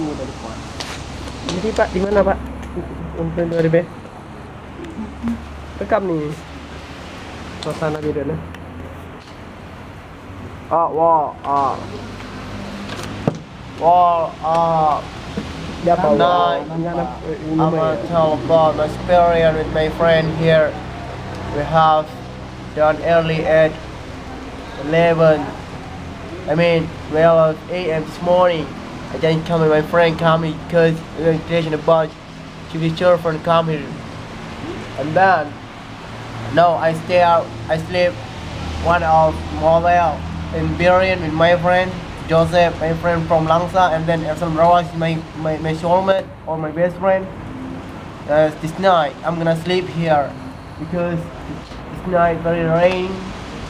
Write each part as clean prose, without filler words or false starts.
udah depan. Jadi Pak, di mana Pak? Untuk 2000. Rekam nih. Suasana videonya. Ya Pak. Nah, I'm gonna tell about my experience with my friend here. We have done early at 11. I mean 12 a.m. this morning. I just come with my friend come because we're invitation about to be sure friend come here. And then no, I stay out. I sleep one of mobile in biruen with my friend Joseph, my friend from Langsa, and then Elson Rawas, my soulmate or my best friend. This night I'm gonna sleep here because this night very rain.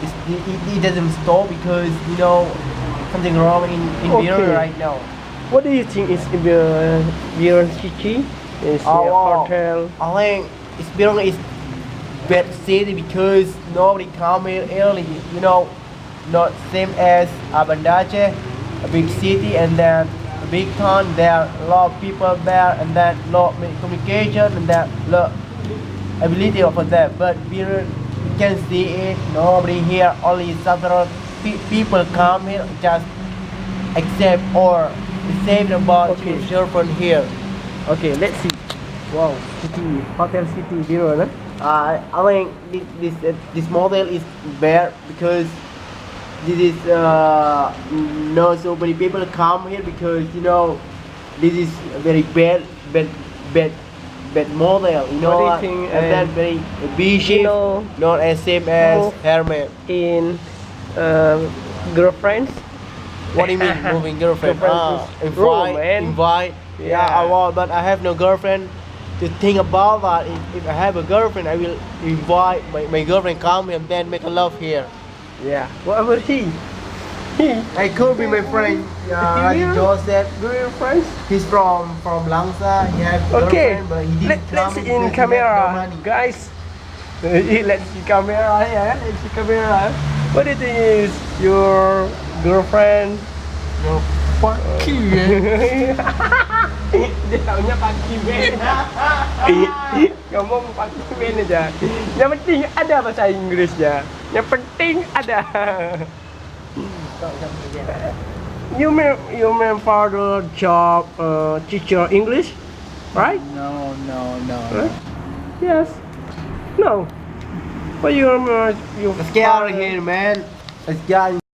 It doesn't stop because you know something wrong in Okay. Biruen right now. What do you think is in the Biruen city? Is a hotel? I think Biruen is bad city because nobody come here early. You know, not same as Aceh, a big city, and then a big town. There are a lot of people there, and then a lot of communication, and then a lot ability of that. But Biruen, you can see it. Nobody here. Only several people come here just accept or save about Okay. to from here. Okay, let's see. Wow, city, hotel city Biruen. I think this model is bad because this is not so many people come here because you know this is a very bad model. You know, What do you think, and then very B shape, know, not as same as move Hermes. In girlfriends? What do you mean moving girlfriend? Girlfriend's room, man. Invite. Yeah, Yeah. I want, but I have no girlfriend. To think about that, if I have a girlfriend, I will invite my girlfriend come and then make a love here. Yeah. What about he? He? I could be my friend. Yeah. Joseph. Do you friends? He's from Langsa. He has a Okay. girlfriend, but he didn't Let's come see because in he has camera, no money. guys. Let's see camera, yeah. Let's see camera. What do you think is your girlfriend? Yo, fuck you. Dia tahunya pagi men. Ngomong pagi men aja. Yang penting ada bahasa Inggrisnya. Yang penting ada. You may father job teacher English, right? No. Huh? Yes. No. But you Let's get out of here, man. Let's get in